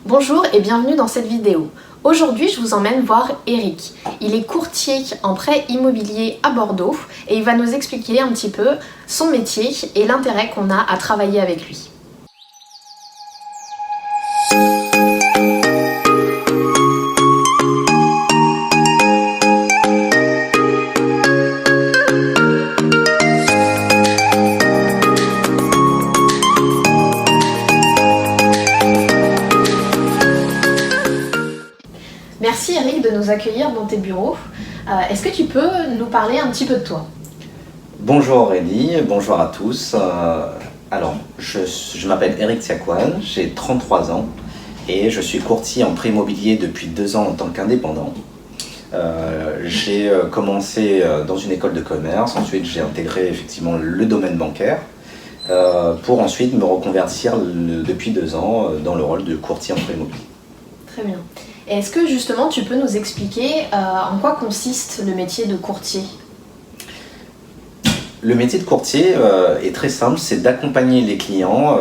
Bonjour et bienvenue dans cette vidéo. Aujourd'hui, je vous emmène voir Eric. Il est courtier en prêt immobilier à Bordeaux et il va nous expliquer un petit peu son métier et l'intérêt qu'on a à travailler avec lui. Merci Eric de nous accueillir dans tes bureaux. Est-ce que tu peux nous parler un petit peu de toi? Bonjour Aurélie, bonjour à tous. Je m'appelle Eric Siakouane, j'ai 33 ans et je suis courtier en prêt immobilier depuis 2 ans en tant qu'indépendant. J'ai commencé dans une école de commerce, ensuite j'ai intégré effectivement le domaine bancaire pour ensuite me reconvertir depuis 2 ans dans le rôle de courtier en prêt immobilier. Très bien. Est-ce que justement tu peux nous expliquer en quoi consiste le métier de courtier? Le métier de courtier est très simple, c'est d'accompagner les clients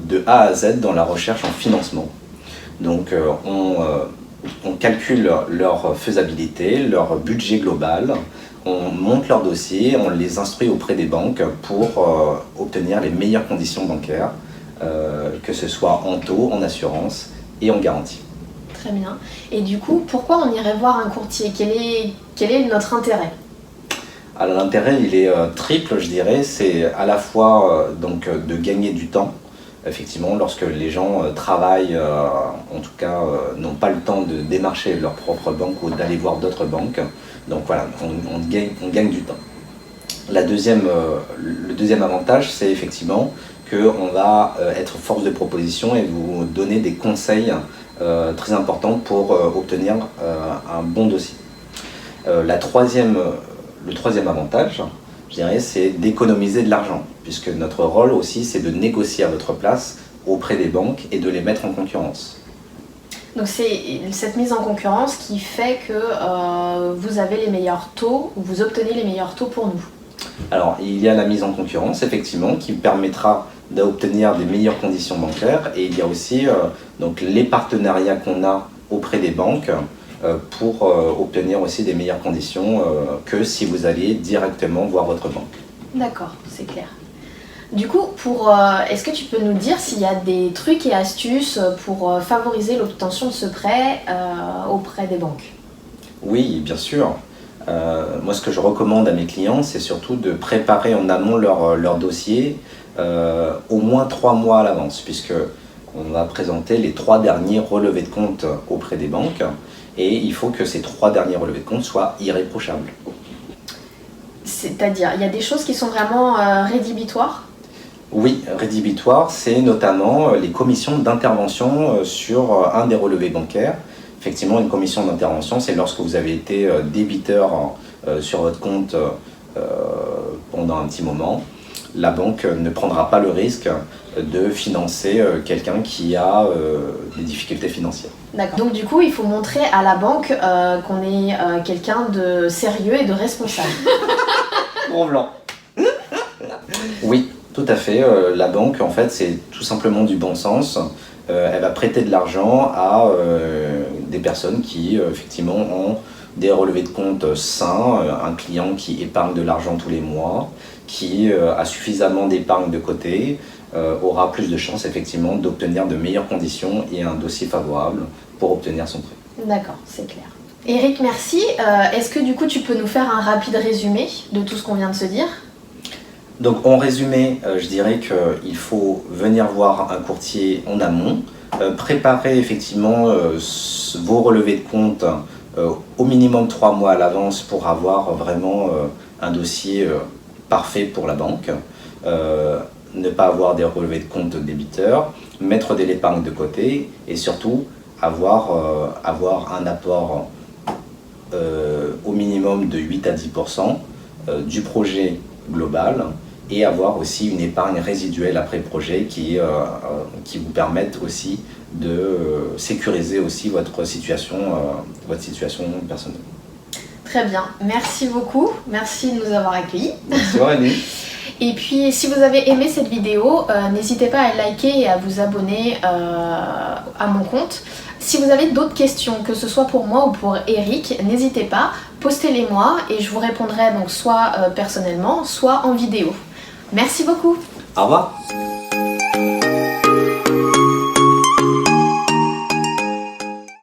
de A à Z dans la recherche en financement. Donc on calcule leur faisabilité, leur budget global, on monte leur dossier, on les instruit auprès des banques pour obtenir les meilleures conditions bancaires, que ce soit en taux, en assurance et en garantie. Très bien. Et du coup, pourquoi on irait voir un courtier? Quel est notre intérêt? Alors l'intérêt il est triple, je dirais, c'est à la fois de gagner du temps. Effectivement, lorsque les gens travaillent, en tout cas n'ont pas le temps de démarcher leur propre banque ou d'aller voir d'autres banques, donc voilà, on gagne du temps. Le deuxième avantage, c'est effectivement qu'on va être force de proposition et vous donner des conseils très importants pour obtenir un bon dossier. Le troisième avantage, je dirais, c'est d'économiser de l'argent, puisque notre rôle aussi, c'est de négocier à votre place auprès des banques et de les mettre en concurrence. Donc c'est cette mise en concurrence qui fait que vous avez les meilleurs taux, ou vous obtenez les meilleurs taux pour nous. Alors, il y a la mise en concurrence, effectivement, qui permettra d'obtenir des meilleures conditions bancaires, et il y a aussi les partenariats qu'on a auprès des banques pour obtenir aussi des meilleures conditions que si vous alliez directement voir votre banque. D'accord, c'est clair. Du coup, est-ce que tu peux nous dire s'il y a des trucs et astuces pour favoriser l'obtention de ce prêt auprès des banques? Oui, bien sûr. Moi, ce que je recommande à mes clients, c'est surtout de préparer en amont leur dossier au moins 3 mois à l'avance, puisque on va présenter les 3 derniers relevés de compte auprès des banques, et il faut que ces 3 derniers relevés de compte soient irréprochables. C'est-à-dire, il y a des choses qui sont vraiment rédhibitoires? Oui, rédhibitoire, c'est notamment les commissions d'intervention sur un des relevés bancaires. Effectivement, une commission d'intervention, c'est lorsque vous avez été débiteur sur votre compte pendant un petit moment. La banque ne prendra pas le risque de financer quelqu'un qui a des difficultés financières. D'accord. Donc du coup, il faut montrer à la banque qu'on est quelqu'un de sérieux et de responsable. Gros blanc. Oui, tout à fait. La banque, en fait, c'est tout simplement du bon sens. Elle va prêter de l'argent à des personnes qui, effectivement, ont des relevés de compte sains, un client qui épargne de l'argent tous les mois, qui a suffisamment d'épargne de côté, aura plus de chances, effectivement, d'obtenir de meilleures conditions et un dossier favorable pour obtenir son prêt. D'accord, c'est clair. Eric, merci. Est-ce que du coup, tu peux nous faire un rapide résumé de tout ce qu'on vient de se dire? Donc en résumé, je dirais qu'il faut venir voir un courtier en amont, préparer effectivement vos relevés de compte au minimum 3 mois à l'avance pour avoir vraiment un dossier parfait pour la banque, ne pas avoir des relevés de compte débiteurs, mettre de l'épargne de côté et surtout avoir un apport au minimum de 8 à 10% du projet global, et avoir aussi une épargne résiduelle après projet qui vous permette aussi de sécuriser aussi votre situation personnelle. Très bien, merci beaucoup, merci de nous avoir accueillis. Merci Aurélie. Et puis si vous avez aimé cette vidéo, n'hésitez pas à liker et à vous abonner à mon compte. Si vous avez d'autres questions, que ce soit pour moi ou pour Eric, n'hésitez pas, postez-les moi et je vous répondrai donc soit personnellement, soit en vidéo. Merci beaucoup. Au revoir.